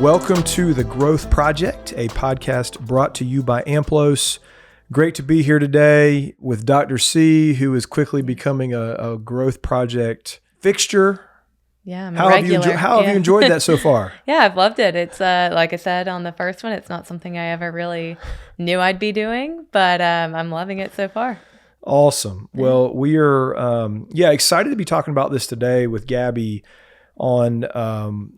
Welcome to The Growth Project, a podcast brought to you by AMPLOS. Great to be here today with Dr. C, who is quickly becoming a Growth Project fixture. Yeah, I'm a regular. How have you enjoyed that so far? Yeah, I've loved it. It's like I said on the first one, it's not something I ever really knew I'd be doing, but I'm loving it so far. Awesome. Well, we are excited to be talking about this today with Gabby on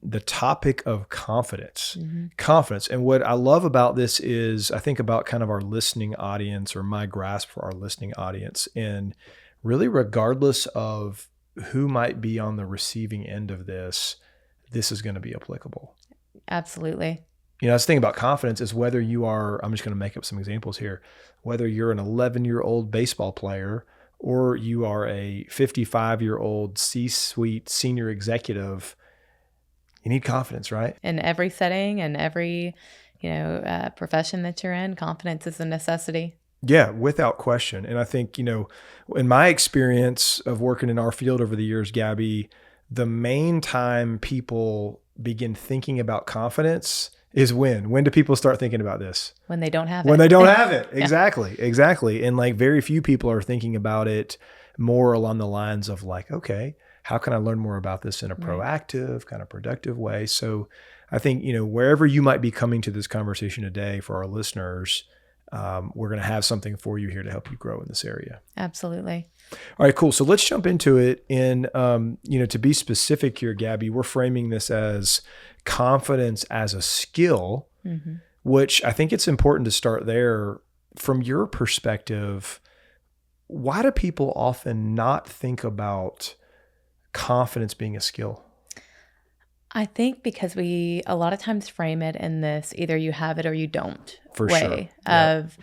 the topic of confidence. Mm-hmm. Confidence. And what I love about this is I think about kind of our listening audience, or my grasp for our listening audience. And really, regardless of who might be on the receiving end of this is going to be applicable. Absolutely. You know, I was thinking about confidence is whether you are, I'm just going to make up some examples here, whether you're an 11-year-old baseball player or you are a 55-year-old C-suite senior executive, you need confidence, right? In every setting and every, profession that you're in, confidence is a necessity. Yeah, without question. And I think, in my experience of working in our field over the years, Gabby, the main time people begin thinking about confidence is when do people start thinking about this? When they don't have it. When they don't have it. Yeah. Exactly. And like very few people are thinking about it more along the lines of like, okay, how can I learn more about this in a proactive, kind of productive way? So I think, wherever you might be coming to this conversation today for our listeners, we're going to have something for you here to help you grow in this area. Absolutely. All right, cool. So let's jump into it. And, to be specific here, Gabby, we're framing this as confidence as a skill, mm-hmm. which I think it's important to start there. From your perspective, why do people often not think about confidence being a skill? I think because we a lot of times frame it in this either you have it or you don't For way sure. of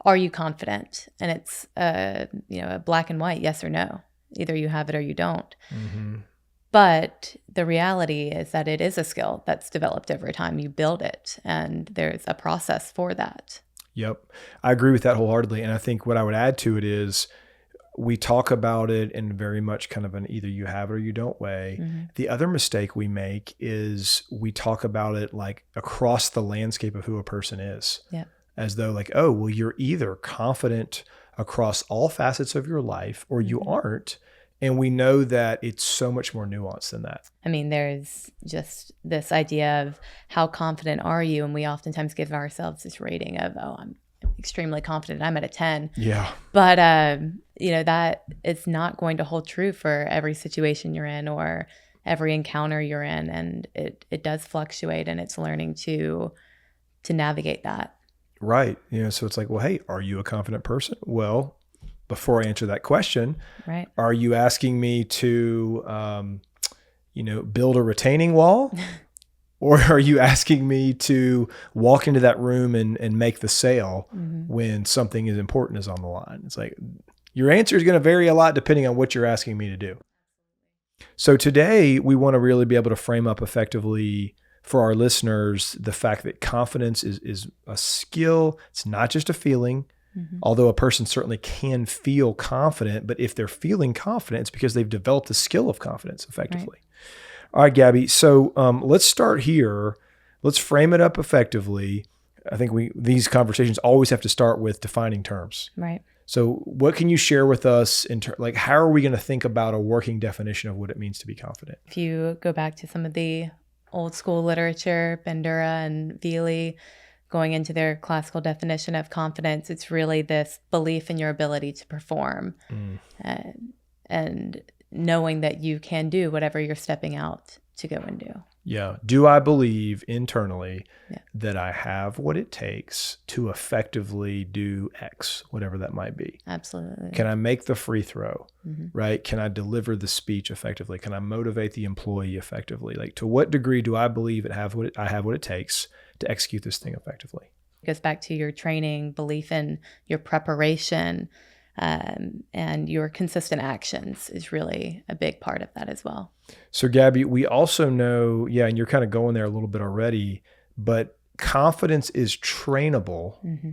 are you confident? And it's a black and white, yes or no. Either you have it or you don't. Mm-hmm. But the reality is that it is a skill that's developed over time. You build it, and there's a process for that. Yep. I agree with that wholeheartedly. And I think what I would add to it is we talk about it in very much kind of an either you have it or you don't way. Mm-hmm. The other mistake we make is we talk about it like across the landscape of who a person is. Yeah. As though like, oh, well, you're either confident across all facets of your life or you mm-hmm. aren't. And we know that it's so much more nuanced than that. I mean, there's just this idea of how confident are you? And we oftentimes give ourselves this rating of, oh, I'm extremely confident. I'm at a 10. Yeah. But, that is not going to hold true for every situation you're in or every encounter you're in. And it does fluctuate, and it's learning to navigate that. Right. So it's like, well, hey, are you a confident person? Well, before I answer that question, right. Are you asking me to, build a retaining wall? Or are you asking me to walk into that room and make the sale mm-hmm. when something as important is on the line? It's like your answer is going to vary a lot depending on what you're asking me to do. So today we want to really be able to frame up effectively for our listeners the fact that confidence is a skill. It's not just a feeling. Mm-hmm. Although a person certainly can feel confident, but if they're feeling confident, it's because they've developed the skill of confidence effectively. Right. All right, Gabby. So let's start here. Let's frame it up effectively. I think these conversations always have to start with defining terms. Right. So what can you share with us like how are we going to think about a working definition of what it means to be confident? If you go back to some of the old school literature, Bandura and Veely, going into their classical definition of confidence, it's really this belief in your ability to perform and knowing that you can do whatever you're stepping out to go and do. Yeah. Do I believe internally that I have what it takes to effectively do X, whatever that might be? Absolutely. Can I make the free throw, mm-hmm. right? Can I deliver the speech effectively? Can I motivate the employee effectively? Like to what degree do I believe I have what it takes to execute this thing effectively? It goes back to your training, belief in your preparation, and your consistent actions is really a big part of that as well. So Gabby, we also know, and you're kind of going there a little bit already, but confidence is trainable. Mm-hmm.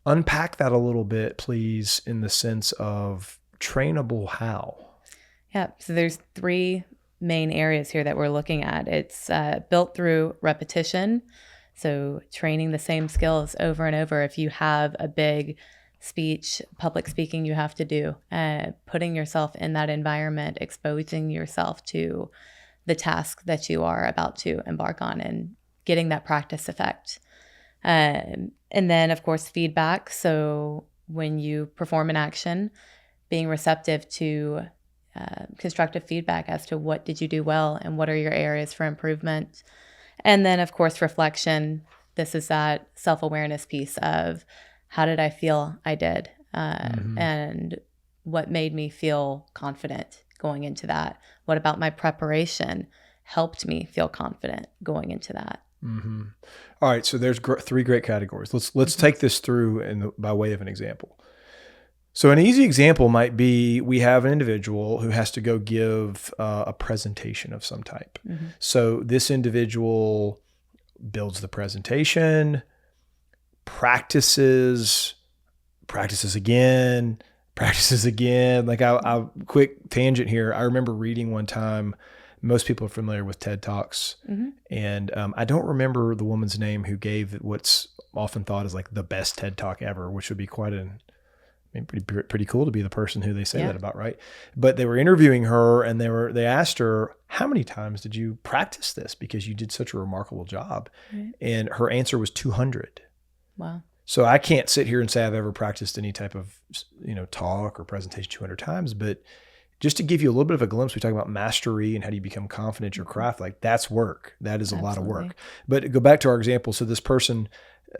Unpack that a little bit, please, in the sense of trainable how? Yeah. So there's three main areas here that we're looking at. It's built through repetition. So training the same skills over and over. If you have a big speech, public speaking you have to do, putting yourself in that environment, exposing yourself to the task that you are about to embark on and getting that practice effect. And then, of course, feedback. So when you perform an action, being receptive to constructive feedback as to what did you do well and what are your areas for improvement. And then, of course, reflection. This is that self-awareness piece of how did I feel I did, and what made me feel confident going into that. What about my preparation helped me feel confident going into that? All right, so there's three great categories. Let's take this through by way of an example. So an easy example might be we have an individual who has to go give a presentation of some type. So this individual builds the presentation, practices again. Like I quick tangent here. I remember reading one time, most people are familiar with TED Talks. And I don't remember the woman's name who gave what's often thought as like the best TED Talk ever, which would be pretty cool to be the person who they say that about, right? But they were interviewing her and they asked her, how many times did you practice this? Because you did such a remarkable job. And her answer was 200. Wow. So I can't sit here and say I've ever practiced any type of, talk or presentation 200 times, but just to give you a little bit of a glimpse, we talk about mastery and how do you become confident in your craft. Like that's work. That is a lot of work. But go back to our example. So this person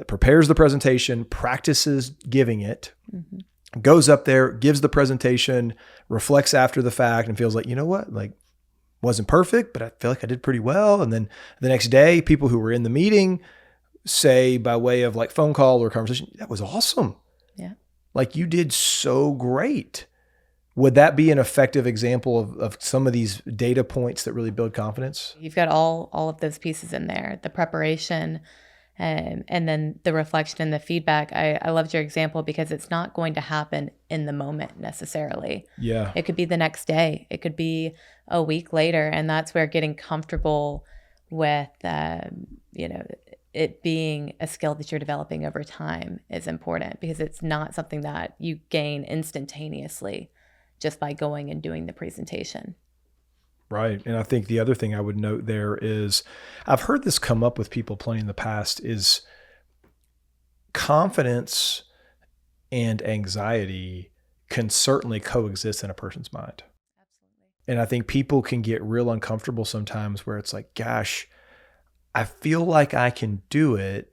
prepares the presentation, practices giving it, goes up there, gives the presentation, reflects after the fact and feels like, you know what, like wasn't perfect, but I feel like I did pretty well. And then the next day, people who were in the meeting say by way of like phone call or conversation, that was awesome. Yeah. Like you did so great. Would that be an effective example of some of these data points that really build confidence? You've got all of those pieces in there, the preparation, and then the reflection and the feedback. I loved your example because it's not going to happen in the moment necessarily. Yeah. It could be the next day. It could be a week later. And that's where getting comfortable with, it being a skill that you're developing over time is important because it's not something that you gain instantaneously just by going and doing the presentation. Right. And I think the other thing I would note there is I've heard this come up with people plenty in the past is confidence and anxiety can certainly coexist in a person's mind. Absolutely. And I think people can get real uncomfortable sometimes where it's like, gosh, I feel like I can do it,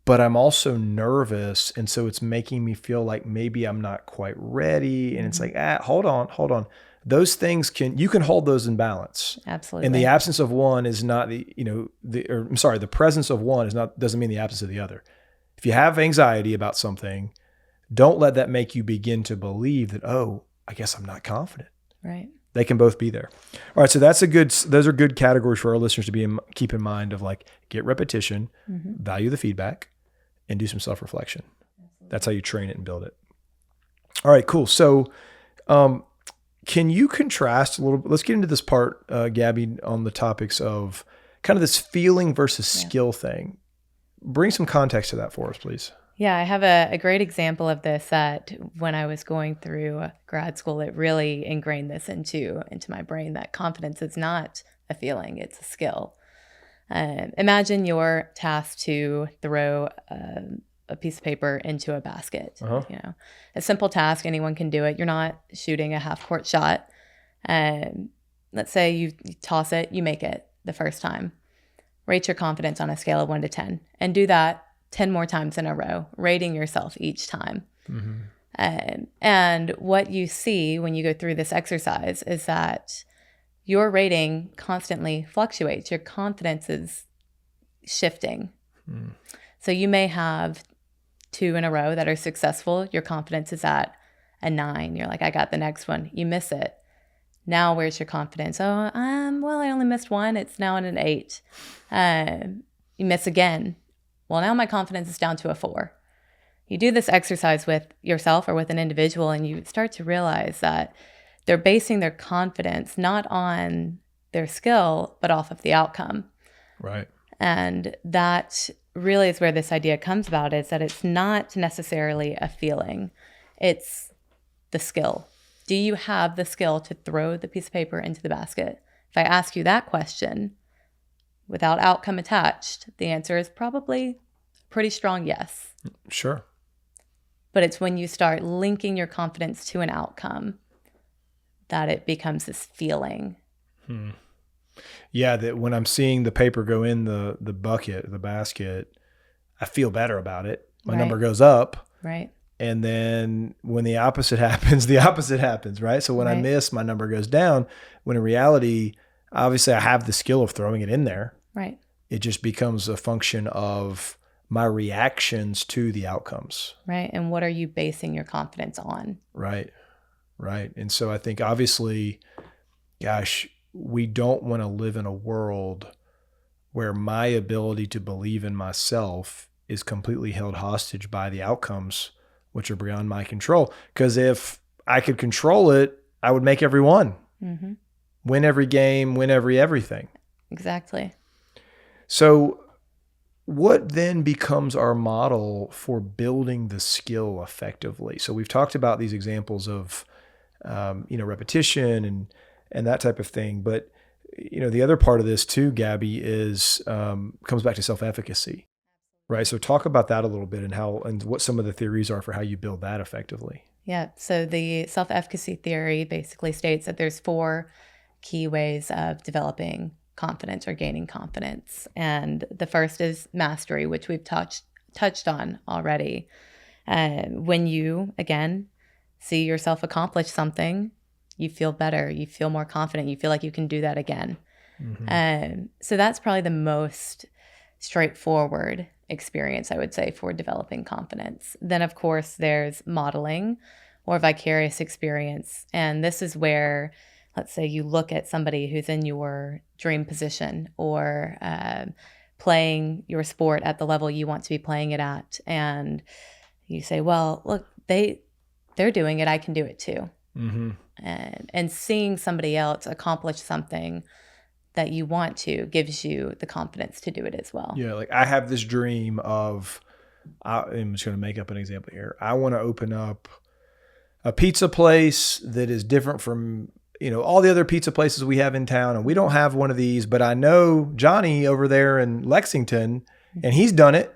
but I'm also nervous. And so it's making me feel like maybe I'm not quite ready. And it's like, hold on. Those things you can hold those in balance. Absolutely. And the absence of one is not the presence of one doesn't mean the absence of the other. If you have anxiety about something, don't let that make you begin to believe that, oh, I guess I'm not confident. Right. They can both be there. All right. So those are good categories for our listeners to keep in mind of like, get repetition, value the feedback, and do some self-reflection. Absolutely. That's how you train it and build it. All right, cool. So, can you contrast a little bit? Let's get into this part, Gabby, on the topics of kind of this feeling versus skill thing. Bring some context to that for us, please. Yeah, I have a great example of this that when I was going through grad school, it really ingrained this into my brain that confidence is not a feeling, it's a skill. Imagine you're tasked to throw a piece of paper into a basket. A simple task, anyone can do it. You're not shooting a half-court shot. Let's say you toss it, you make it the first time. Rate your confidence on a scale of 1 to 10 and do that 10 more times in a row, rating yourself each time. And what you see when you go through this exercise is that your rating constantly fluctuates. Your confidence is shifting. So you may have 2 in a row that are successful. Your confidence is at a 9. You're like, I got the next one. You miss it. Now where's your confidence? Oh, well, I only missed 1. It's now at an 8. You miss again. Well, now my confidence is down to a 4. You do this exercise with yourself or with an individual, and you start to realize that they're basing their confidence not on their skill, but off of the outcome. Right. And that really is where this idea comes about, is that it's not necessarily a feeling. It's the skill. Do you have the skill to throw the piece of paper into the basket? If I ask you that question without outcome attached, the answer is probably a pretty strong yes. Sure. But it's when you start linking your confidence to an outcome that it becomes this feeling. Yeah, that when I'm seeing the paper go in the bucket, the basket, I feel better about it. My number goes up. Right. And then when the opposite happens, right? So when I miss, my number goes down. When in reality, obviously I have the skill of throwing it in there. Right. It just becomes a function of my reactions to the outcomes. Right. And what are you basing your confidence on? Right. Right. And so I think obviously, gosh, we don't want to live in a world where my ability to believe in myself is completely held hostage by the outcomes, which are beyond my control. Because if I could control it, I would make every one. Mm-hmm. Win every game, win everything. Exactly. So what then becomes our model for building the skill effectively? So we've talked about these examples of, repetition and that type of thing. But, the other part of this too, Gabby, is comes back to self-efficacy, right? So talk about that a little bit and what some of the theories are for how you build that effectively. Yeah. So the self-efficacy theory basically states that there's 4 key ways of developing confidence or gaining confidence. And the first is mastery, which we've touched on already. When you, again, see yourself accomplish something, you feel better, you feel more confident, you feel like you can do that again. Mm-hmm. So that's probably the most straightforward experience, I would say, for developing confidence. Then, of course, there's modeling or vicarious experience. And this is where, let's say you look at somebody who's in your dream position or playing your sport at the level you want to be playing it at. And you say, well, look, they're doing it, I can do it too. Mm-hmm. And seeing somebody else accomplish something that you want to gives you the confidence to do it as well. Yeah, like I have this dream of, I'm just going to make up an example here. I want to open up a pizza place that is different from all the other pizza places we have in town, and we don't have one of these, but I know Johnny over there in Lexington, and he's done it.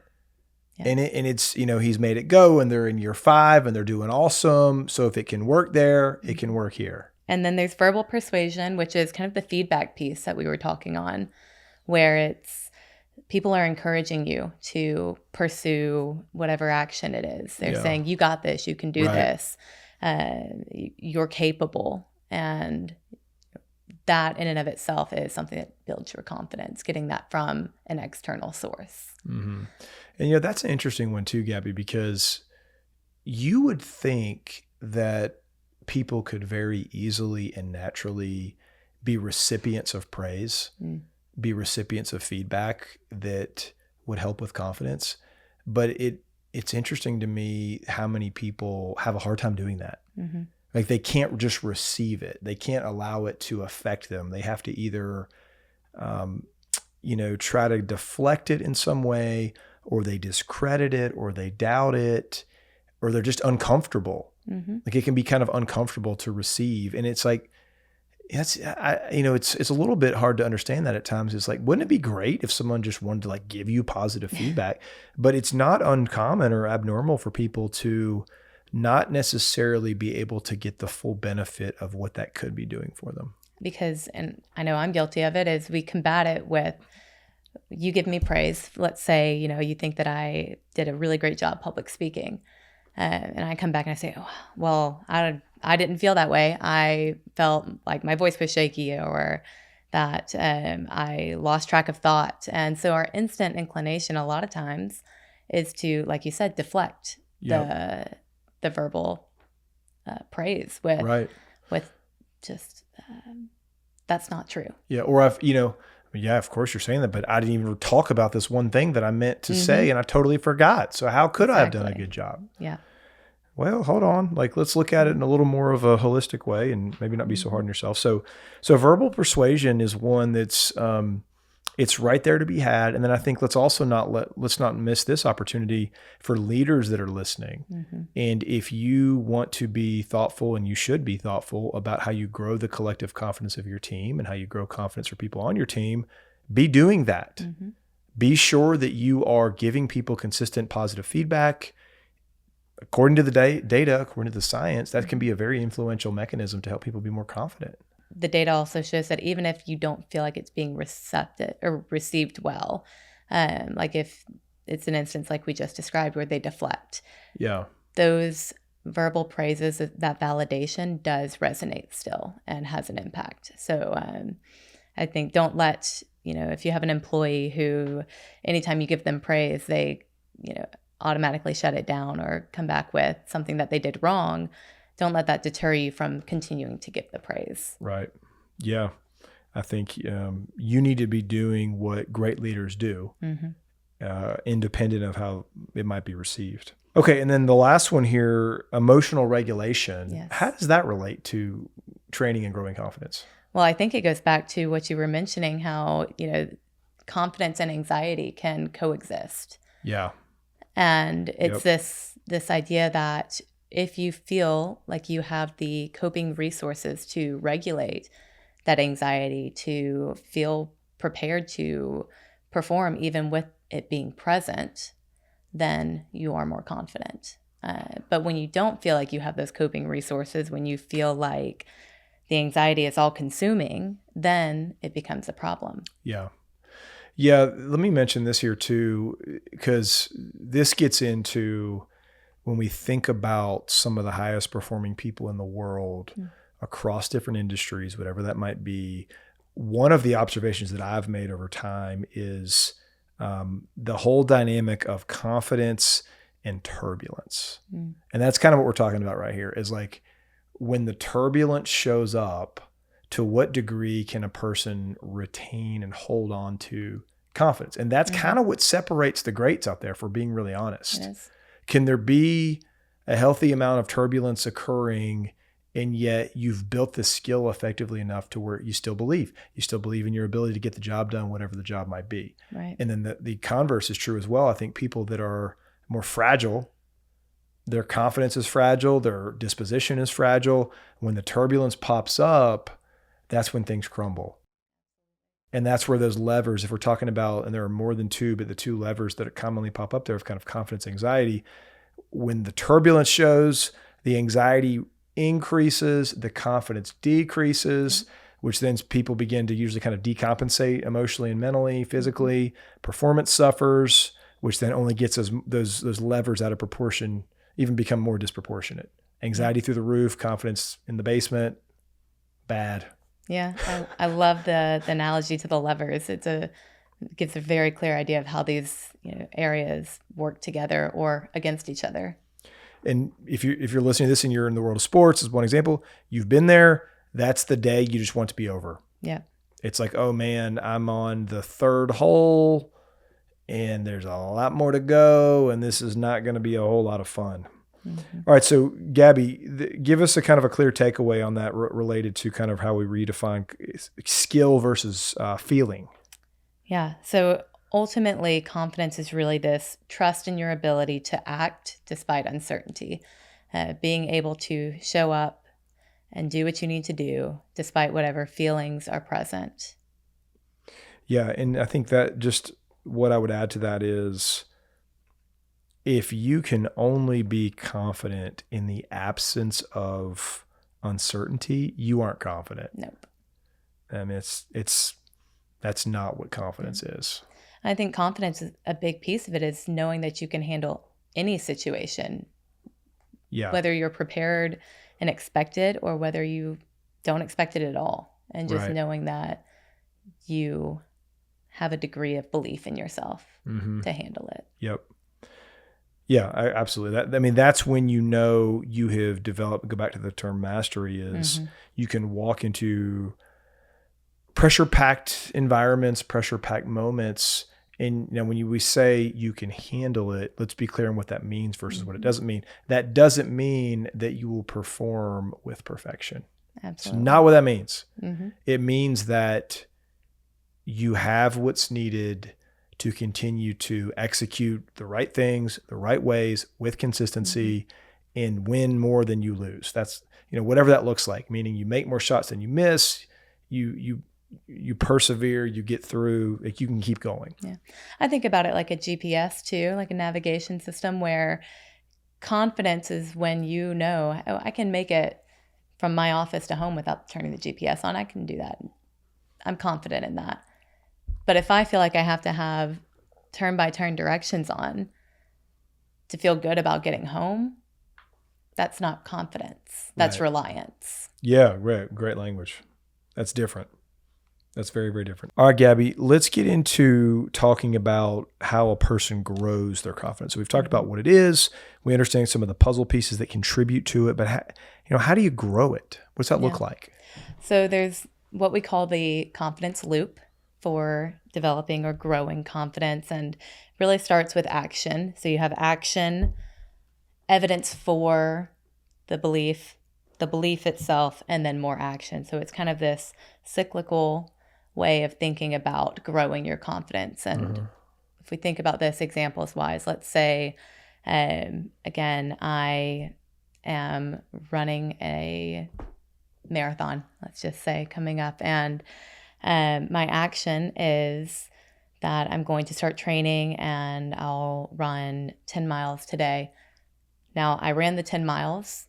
Yeah. And it's, he's made it go, and they're in year 5 and they're doing awesome. So if it can work there, it can work here. And then there's verbal persuasion, which is kind of the feedback piece that we were talking on, where it's people are encouraging you to pursue whatever action it is. They're saying, you got this, you can do this, you're capable. And that in and of itself is something that builds your confidence, getting that from an external source. Mm-hmm. And that's an interesting one too, Gabby, because you would think that people could very easily and naturally be recipients of praise, be recipients of feedback that would help with confidence. But it's interesting to me how many people have a hard time doing that. Mm-hmm. Like they can't just receive it. They can't allow it to affect them. They have to either, try to deflect it in some way, or they discredit it, or they doubt it, or they're just uncomfortable. Mm-hmm. Like it can be kind of uncomfortable to receive. And it's like, it's a little bit hard to understand that at times. It's like, wouldn't it be great if someone just wanted to like give you positive feedback? But it's not uncommon or abnormal for people to not necessarily be able to get the full benefit of what that could be doing for them. Because, and I know I'm guilty of it, is we combat it with, you give me praise. Let's say, you think that I did a really great job public speaking. And I come back and I say, oh, well, I didn't feel that way. I felt like my voice was shaky, or that I lost track of thought. And so our instant inclination a lot of times is to, like you said, deflect the verbal praise with just that's not true. Yeah. Or of course you're saying that, but I didn't even talk about this one thing that I meant to say, and I totally forgot. So how could I have done a good job? Yeah. well, hold on. Like, let's look at it in a little more of a holistic way and maybe not be so hard on yourself. So verbal persuasion is one that's, it's right there to be had. And then I think let's not miss this opportunity for leaders that are listening. And if you want to be thoughtful, and you should be thoughtful about how you grow the collective confidence of your team and how you grow confidence for people on your team, be doing that. Be sure that you are giving people consistent positive feedback. According to the data, according to the science, that can be a very influential mechanism to help people be more confident. The data also shows that even if you don't feel like it's being received well, like if it's an instance like we just described where they deflect, those verbal praises, that validation does resonate still and has an impact. So I think don't let, if you have an employee who anytime you give them praise, they, automatically shut it down or come back with something that they did wrong, don't let that deter you from continuing to give the praise. Right. Yeah. I think you need to be doing what great leaders do, independent of how it might be received. Okay. And then the last one here, emotional regulation. Yes. How does that relate to training and growing confidence? Well, I think it goes back to what you were mentioning, how, confidence and anxiety can coexist. Yeah. And it's this idea that if you feel like you have the coping resources to regulate that anxiety, to feel prepared to perform even with it being present, then you are more confident. But when you don't feel like you have those coping resources, when you feel like the anxiety is all consuming, then it becomes a problem. Yeah. Yeah. Let me mention this here too, because this gets into when we think about some of the highest performing people in the world across different industries, whatever that might be. One of the observations that I've made over time is the whole dynamic of confidence and turbulence. And that's kind of what we're talking about right here, is like when the turbulence shows up, to what degree can a person retain and hold on to confidence? And that's kind of what separates the greats out there, for being really honest. It is. Can there be a healthy amount of turbulence occurring, and yet you've built the skill effectively enough to where you still believe in your ability to get the job done, whatever the job might be. Right. And then the converse is true as well. I think people that are more fragile, their confidence is fragile, their disposition is fragile. When the turbulence pops up, that's when things crumble. And that's where those levers, if we're talking about, and there are more than two, but the two levers that commonly pop up there of kind of confidence, anxiety, when the turbulence shows, the anxiety increases, the confidence decreases, which then people begin to usually kind of decompensate emotionally and mentally, physically. Performance suffers, which then only gets those levers out of proportion, even become more disproportionate. Anxiety through the roof, confidence in the basement, bad. Yeah, I love the analogy to the levers. It gives a very clear idea of how these areas work together or against each other. And if you're listening to this and you're in the world of sports, as one example, you've been there. That's the day you just want to be over. Yeah, it's like, oh man, I'm on the third hole, and there's a lot more to go, and this is not going to be a whole lot of fun. All right. So Gabby, give us a kind of a clear takeaway on that related to kind of how we redefine skill versus feeling. Yeah. So ultimately, confidence is really this trust in your ability to act despite uncertainty, being able to show up and do what you need to do despite whatever feelings are present. Yeah. And I think that just what I would add to that is, if you can only be confident in the absence of uncertainty, you aren't confident. Nope. I mean, that's not what confidence is. I think confidence is a big piece of it, is knowing that you can handle any situation. Yeah. Whether you're prepared and expect it, or whether you don't expect it at all. And just knowing that you have a degree of belief in yourself to handle it. Yep. Yeah, absolutely. That's when you have developed, go back to the term mastery, is you can walk into pressure-packed environments, pressure-packed moments, And when we say you can handle it, let's be clear on what that means versus what it doesn't mean. That doesn't mean that you will perform with perfection. Absolutely. It's not what that means. Mm-hmm. It means that you have what's needed to continue to execute the right things, the right ways with consistency and win more than you lose. That's, whatever that looks like, meaning you make more shots than you miss, you persevere, you get through, like you can keep going. Yeah. I think about it like a GPS too, like a navigation system, where confidence is when I can make it from my office to home without turning the GPS on. I can do that. I'm confident in that. But if I feel like I have to have turn-by-turn directions on to feel good about getting home, that's not confidence. That's reliance. Yeah, great language. That's different. That's very, very different. All right, Gabby, let's get into talking about how a person grows their confidence. So we've talked about what it is. We understand some of the puzzle pieces that contribute to it, but how do you grow it? What's that look like? So there's what we call the confidence loop for developing or growing confidence, and really starts with action. So you have action, evidence for the belief itself, and then more action. So it's kind of this cyclical way of thinking about growing your confidence. And if we think about this examples wise, let's say, again, I am running a marathon, let's just say, coming up. And my action is that I'm going to start training and I'll run 10 miles today. Now, I ran the 10 miles.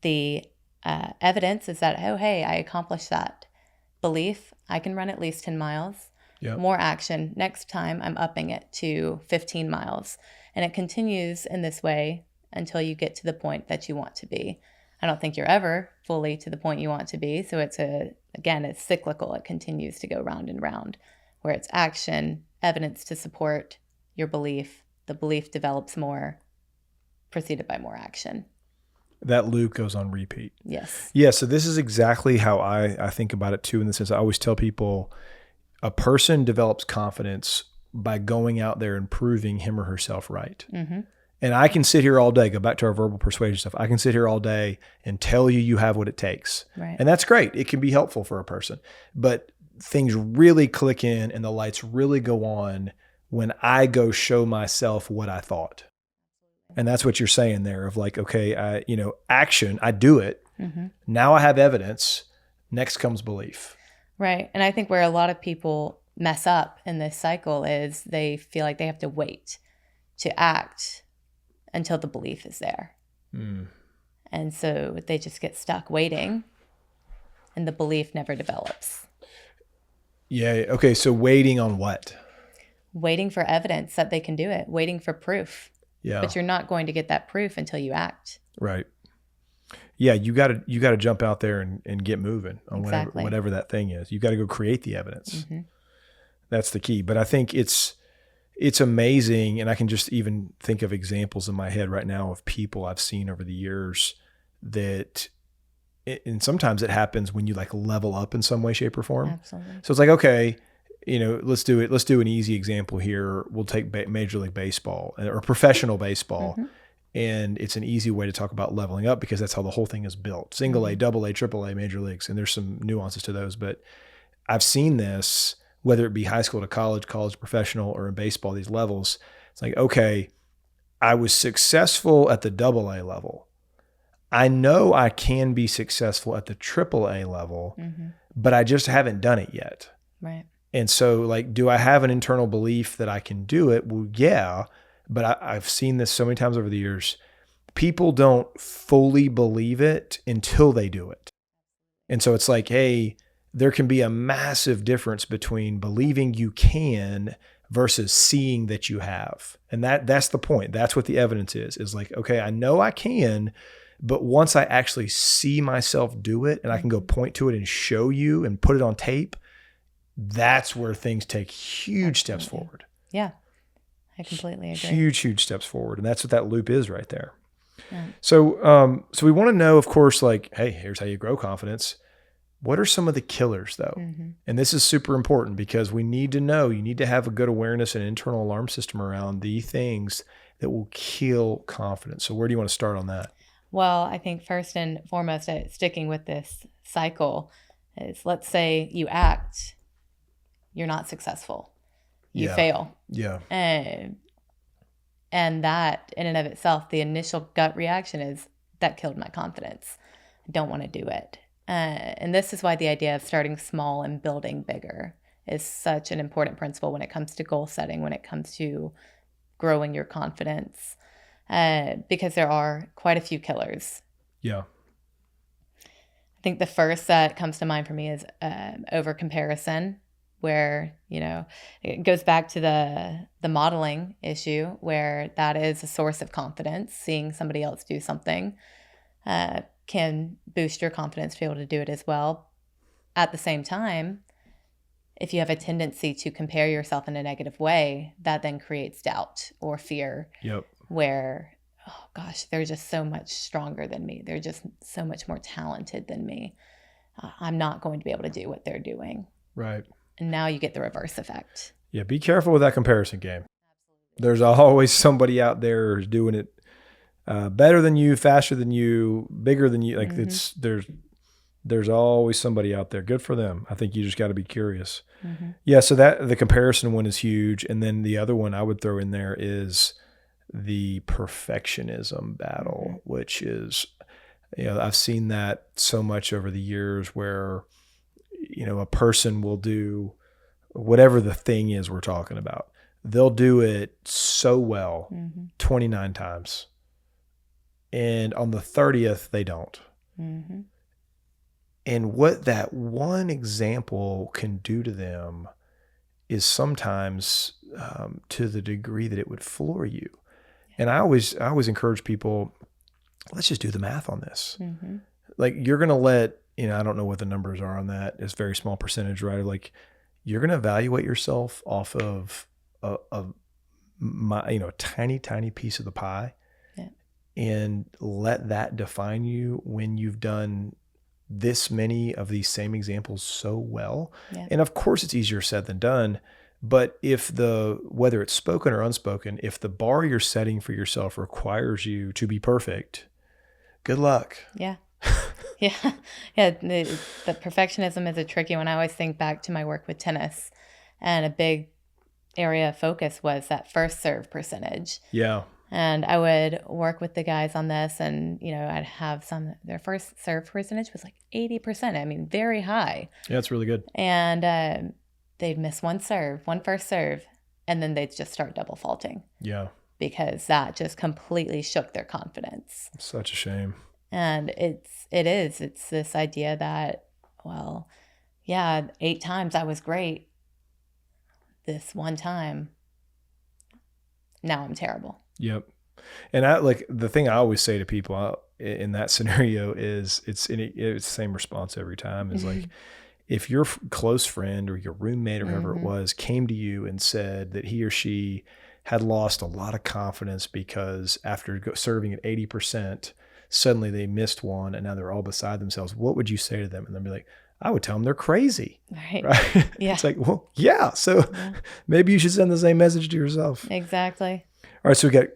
The evidence is that, oh, hey, I accomplished that. Belief, I can run at least 10 miles. Yep. More action. Next time, I'm upping it to 15 miles. And it continues in this way until you get to the point that you want to be. I don't think you're ever fully to the point you want to be. So it's cyclical. It continues to go round and round, where it's action, evidence to support your belief. The belief develops more, preceded by more action. That loop goes on repeat. Yes. Yeah. So this is exactly how I think about it too. In the sense, I always tell people a person develops confidence by going out there and proving him or herself right. Mm-hmm. And I can sit here all day, go back to our verbal persuasion stuff. I can sit here all day and tell you have what it takes. Right. And that's great. It can be helpful for a person, but things really click in and the lights really go on when I go show myself what I thought. And that's what you're saying there of like, okay, action, I do it. Mm-hmm. Now I have evidence. Next comes belief. Right. And I think where a lot of people mess up in this cycle is they feel like they have to wait to act until the belief is there. Mm. And so they just get stuck waiting and the belief never develops. Yeah. Okay. So waiting on what? Waiting for evidence that they can do it, waiting for proof. Yeah. But you're not going to get that proof until you act. Right. Yeah, you got to jump out there and get moving on whatever that thing is. You got to go create the evidence. Mm-hmm. That's the key. But I think it's amazing, and I can just even think of examples in my head right now of people I've seen over the years that, and sometimes it happens when you like level up in some way, shape, or form. Absolutely. So it's like, okay, let's do it. Let's do an easy example here. We'll take Major League Baseball or professional baseball. Mm-hmm. And it's an easy way to talk about leveling up because that's how the whole thing is built. Single A, double A, triple A, major leagues. And there's some nuances to those. But I've seen this, whether it be high school to college professional, or in baseball, these levels. It's like, okay, I was successful at the double A level. I know I can be successful at the triple A level, mm-hmm. but I just haven't done it yet. Right. And so like, do I have an internal belief that I can do it? Well, yeah. But I've seen this so many times over the years. People don't fully believe it until they do it. And so it's like, hey, there can be a massive difference between believing you can versus seeing that you have. And that's the point. That's what the evidence is like, okay, I know I can, but once I actually see myself do it and I can go point to it and show you and put it on tape, that's where things take huge steps forward. Yeah. I completely agree. Huge steps forward. And that's what that loop is right there. Yeah. So we want to know, of course, like, hey, here's how you grow confidence. What are some of the killers though? And this is super important because we need to know, you need to have a good awareness and internal alarm system around the things that will kill confidence. So where do you want to start on that? Well, I think first and foremost, sticking with this cycle is, let's say you act, you're not successful, you fail. Yeah. And that in and of itself, the initial gut reaction is, that killed my confidence. I don't want to do it. And this is why the idea of starting small and building bigger is such an important principle when it comes to goal setting, when it comes to growing your confidence, because there are quite a few killers. Yeah. I think the first that comes to mind for me is over comparison, where, it goes back to the modeling issue, where that is a source of confidence. Seeing somebody else do something can boost your confidence to be able to do it as well. At the same time, if you have a tendency to compare yourself in a negative way, that then creates doubt or fear. Yep. Where, oh gosh, they're just so much stronger than me. They're just so much more talented than me. I'm not going to be able to do what they're doing. Right. And now you get the reverse effect. Yeah. Be careful with that comparison game. There's always somebody out there who's doing it better than you, faster than you, bigger than you. Like there's always somebody out there. Good for them. I think you just got to be curious. Yeah. So that the comparison one is huge. And then the other one I would throw in there is the perfectionism battle, which is, I've seen that so much over the years where, a person will do whatever the thing is we're talking about. They'll do it so well 29 times. And on the 30th, they don't. And what that one example can do to them is sometimes to the degree that it would floor you. And I always encourage people, let's just do the math on this. Like, you're going to let, I don't know what the numbers are on that. It's a very small percentage, right? Like, you're going to evaluate yourself off of a tiny, tiny piece of the pie. And let that define you when you've done this many of these same examples so well. And of course it's easier said than done, but whether it's spoken or unspoken, if the bar you're setting for yourself requires you to be perfect, good luck. Yeah. The perfectionism is a tricky one. I always think back to my work with tennis, and a big area of focus was that first serve percentage. Yeah. And I would work with the guys on this, and, I'd have their first serve percentage was like 80%. I mean, very high. Yeah, it's really good. And they'd miss one first serve, and then they'd just start double faulting. Yeah. Because that just completely shook their confidence. It's such a shame. And it's this idea that, 8 times I was great. This one time, now I'm terrible. Yep. And the thing I always say to people in that scenario is it's the same response every time, is like, if your close friend or your roommate or whoever it was came to you and said that he or she had lost a lot of confidence because after serving at 80%, suddenly they missed one and now they're all beside themselves, what would you say to them? And they'd be like, I would tell them they're crazy. Right? Yeah. It's like, well, yeah. So maybe you should send the same message to yourself. Exactly. All right, so we got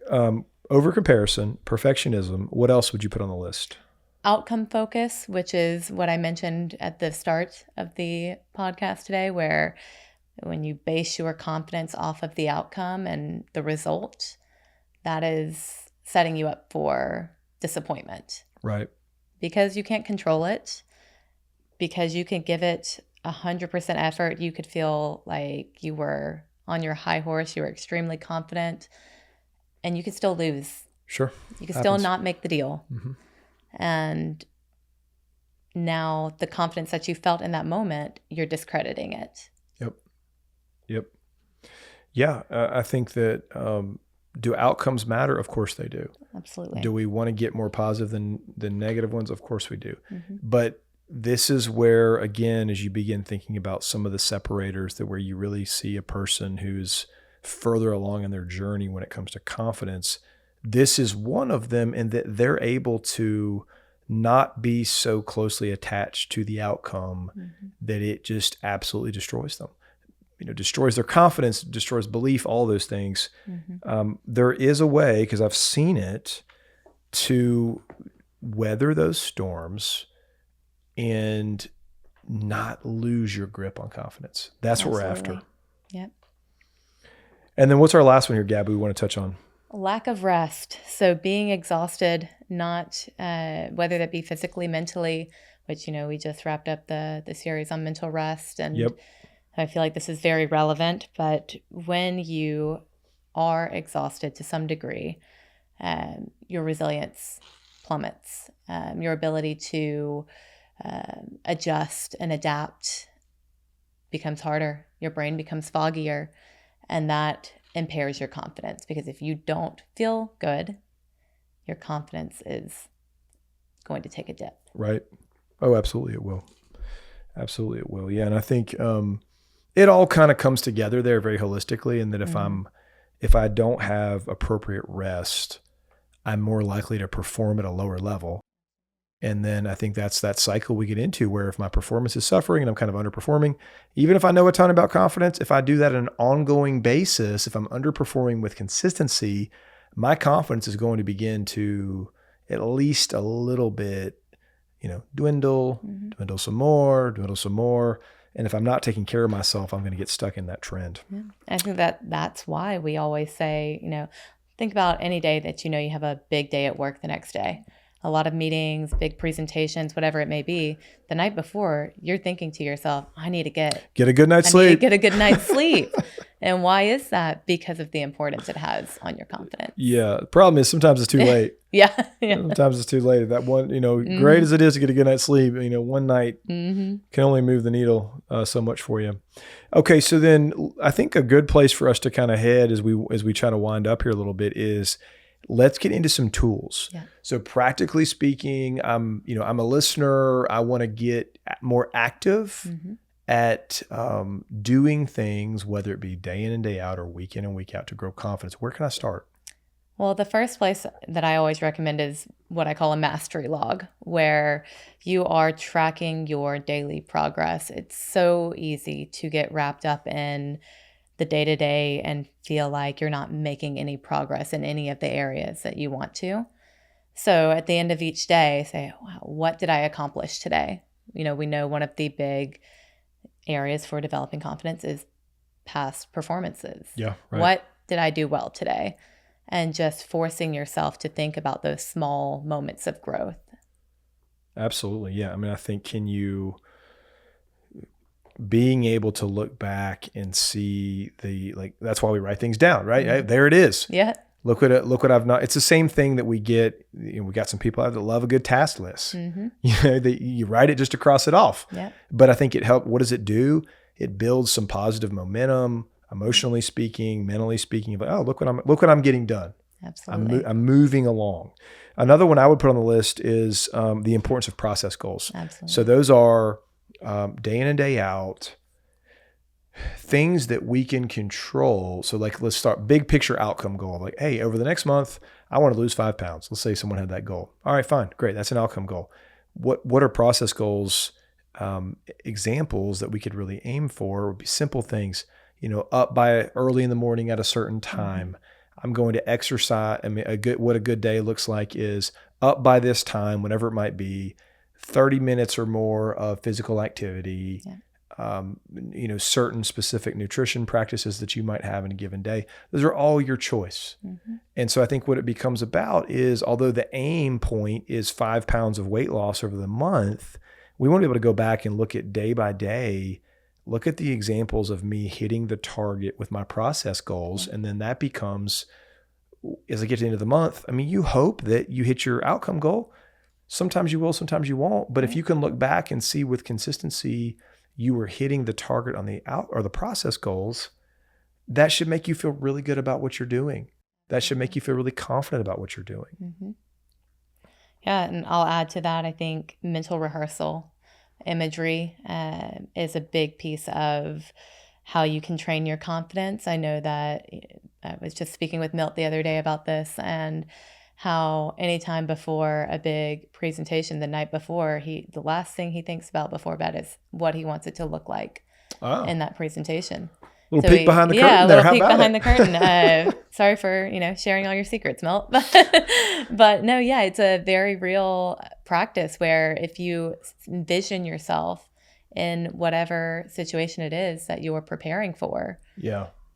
over comparison, perfectionism. What else would you put on the list? Outcome focus, which is what I mentioned at the start of the podcast today, where when you base your confidence off of the outcome and the result, that is setting you up for disappointment. Right. Because you can't control it, because you can give it 100% effort. You could feel like you were on your high horse, you were extremely confident, and you could still lose. Sure. You could still not make the deal. And now the confidence that you felt in that moment, you're discrediting it. Yep. Yeah. I think that, do outcomes matter? Of course they do. Absolutely. Do we want to get more positive than negative ones? Of course we do. But this is where, again, as you begin thinking about some of the separators, that where you really see a person who's further along in their journey when it comes to confidence, this is one of them, in that they're able to not be so closely attached to the outcome that it just absolutely destroys them. Destroys their confidence, destroys belief, all those things. There is a way, because I've seen it, to weather those storms and not lose your grip on confidence. That's what we're after. Yep. And then what's our last one here, Gabby, we want to touch on? Lack of rest. So being exhausted, not whether that be physically, mentally, which, we just wrapped up the series on mental rest. And I feel like this is very relevant. But when you are exhausted to some degree, your resilience plummets. Your ability to adjust and adapt becomes harder. Your brain becomes foggier, and that impairs your confidence, because if you don't feel good, your confidence is going to take a dip. Right. Oh, absolutely it will. Absolutely it will. Yeah. And I think it all kind of comes together there very holistically, and that if I don't have appropriate rest, I'm more likely to perform at a lower level. And then I think that's that cycle we get into, where if my performance is suffering and I'm kind of underperforming, even if I know a ton about confidence, if I do that on an ongoing basis, if I'm underperforming with consistency, my confidence is going to begin to at least a little bit, dwindle some more. And if I'm not taking care of myself, I'm going to get stuck in that trend. Yeah. I think that's why we always say, think about any day that you have a big day at work the next day. A lot of meetings, big presentations, whatever it may be. The night before, you're thinking to yourself, I need to get a good night's sleep. Get a good night's sleep. And why is that? Because of the importance it has on your confidence. Yeah. The problem is sometimes it's too late. Yeah. Sometimes it's too late. That one, great as it is to get a good night's sleep, one night can only move the needle so much for you. Okay. So then I think a good place for us to kind of head as we try to wind up here a little bit is, let's get into some tools. Yeah. So practically speaking, I'm a listener. I want to get more active at doing things, whether it be day in and day out or week in and week out, to grow confidence. Where can I start? Well, the first place that I always recommend is what I call a mastery log, where you are tracking your daily progress. It's so easy to get wrapped up in the day-to-day and feel like you're not making any progress in any of the areas that you want to. So at the end of each day, say, wow, what did I accomplish today? We know one of the big areas for developing confidence is past performances. Yeah, right. What did I do well today? And just forcing yourself to think about those small moments of growth. Absolutely. Yeah. I think being able to look back and see that's why we write things down, right? Mm-hmm. There it is. Yeah. Look what I've not. It's the same thing that we get. We got some people out that love a good task list. Mm-hmm. You write it just to cross it off. Yeah. But I think it helps. What does it do? It builds some positive momentum, emotionally speaking, mentally speaking. Like, oh, look what I'm getting done. Absolutely. I'm moving along. Another one I would put on the list is the importance of process goals. Absolutely. So those are day in and day out, things that we can control. So let's start big picture outcome goal. Like, hey, over the next month, I want to lose 5 pounds. Let's say someone had that goal. All right, fine. Great. That's an outcome goal. What are process goals? Examples that we could really aim for would be simple things, up by early in the morning at a certain time. Mm-hmm. I'm going to exercise. What a good day looks like is up by this time, whatever it might be, 30 minutes or more of physical activity, certain specific nutrition practices that you might have in a given day. Those are all your choice. Mm-hmm. And so I think what it becomes about is, although the aim point is 5 pounds of weight loss over the month, we want to be able to go back and look at day by day, look at the examples of me hitting the target with my process goals. Mm-hmm. And then that becomes, as I get to the end of the month, you hope that you hit your outcome goal. Sometimes you will, sometimes you won't. But if you can look back and see with consistency, you were hitting the target on the the process goals, that should make you feel really good about what you're doing. That should make you feel really confident about what you're doing. Mm-hmm. Yeah, and I'll add to that, I think mental rehearsal, imagery is a big piece of how you can train your confidence. I know that I was just speaking with Milt the other day about this, and how anytime before a big presentation, the night before, the last thing he thinks about before bed is what he wants it to look like in that presentation. Little peek behind the curtain there. How about it? Yeah, a little peek behind the curtain. Sorry for, sharing all your secrets, Milt. But no, yeah, it's a very real practice where if you envision yourself in whatever situation it is that you're preparing for,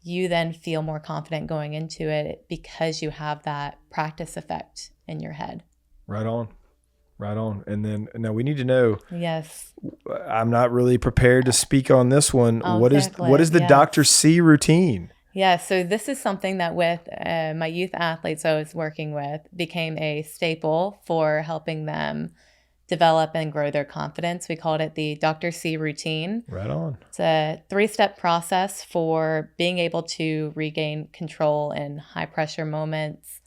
you then feel more confident going into it because you have that practice effect in your head. Right on. Right on. And then now we need to know. Yes. I'm not really prepared to speak on this one. What is the Dr. C routine? Yeah. So this is something that with my youth athletes I was working with became a staple for helping them develop and grow their confidence. We called it the Dr. C routine. Right on. It's a 3-step process for being able to regain control in high pressure moments.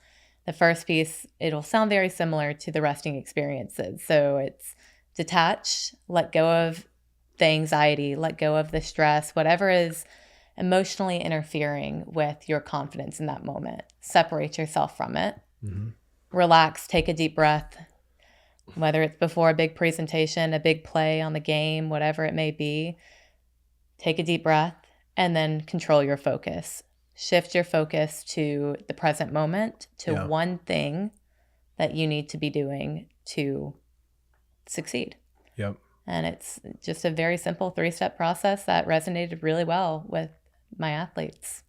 The first piece, it'll sound very similar to the resting experiences. So it's detach, let go of the anxiety, let go of the stress, whatever is emotionally interfering with your confidence in that moment. Separate yourself from it. Mm-hmm. Relax, take a deep breath. Whether it's before a big presentation, a big play on the game, whatever it may be, take a deep breath and then control your focus. Shift your focus to the present moment, to one thing that you need to be doing to succeed. Yep. And it's just a very simple 3-step process that resonated really well with my athletes.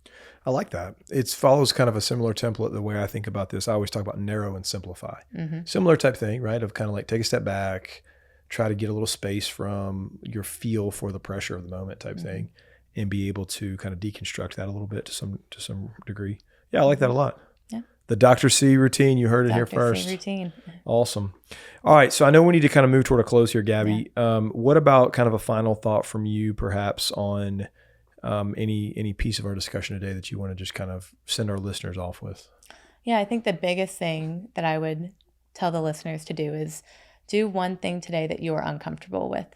I like that. It follows kind of a similar template. The way I think about this, I always talk about narrow and simplify. Mm-hmm. Similar type thing, right? Of kind of like take a step back, try to get a little space from your feel for the pressure of the moment type thing, and be able to kind of deconstruct that a little bit to some degree. Yeah, I like that a lot. Yeah. The Dr. C routine, you heard it here first. Dr. C routine. Awesome. All right, so I know we need to kind of move toward a close here, Gabby. Yeah. What about kind of a final thought from you, perhaps, on any piece of our discussion today that you want to just kind of send our listeners off with? Yeah, I think the biggest thing that I would tell the listeners to do is do one thing today that you are uncomfortable with.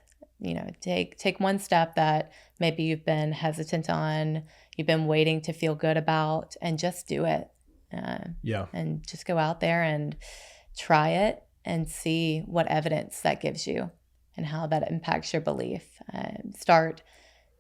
Take one step that maybe you've been hesitant on, you've been waiting to feel good about, and just do it. And just go out there and try it and see what evidence that gives you and how that impacts your belief. Start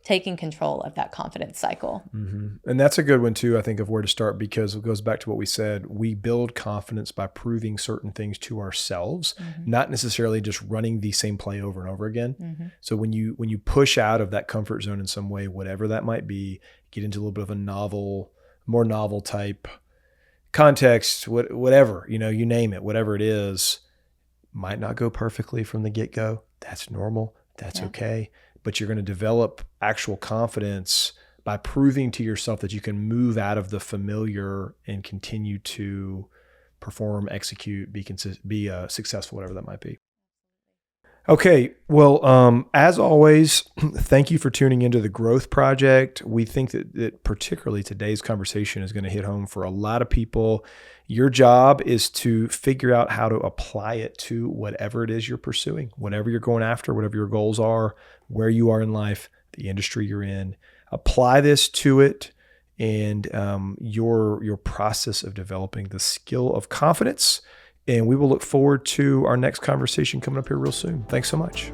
taking control of that confidence cycle. Mm-hmm. And that's a good one too, I think, of where to start, because it goes back to what we said. We build confidence by proving certain things to ourselves, not necessarily just running the same play over and over again. Mm-hmm. So when you push out of that comfort zone in some way, whatever that might be, get into a little bit of a more novel type context, whatever, you name it, whatever it is, might not go perfectly from the get-go. That's normal. That's okay. But you're going to develop actual confidence by proving to yourself that you can move out of the familiar and continue to perform, execute, be successful, whatever that might be. Okay. Well, as always, thank you for tuning into the Growth Project. We think that particularly today's conversation is going to hit home for a lot of people. Your job is to figure out how to apply it to whatever it is you're pursuing, whatever you're going after, whatever your goals are, where you are in life, the industry you're in. Apply this to it and your process of developing the skill of confidence. And we will look forward to our next conversation coming up here real soon. Thanks so much.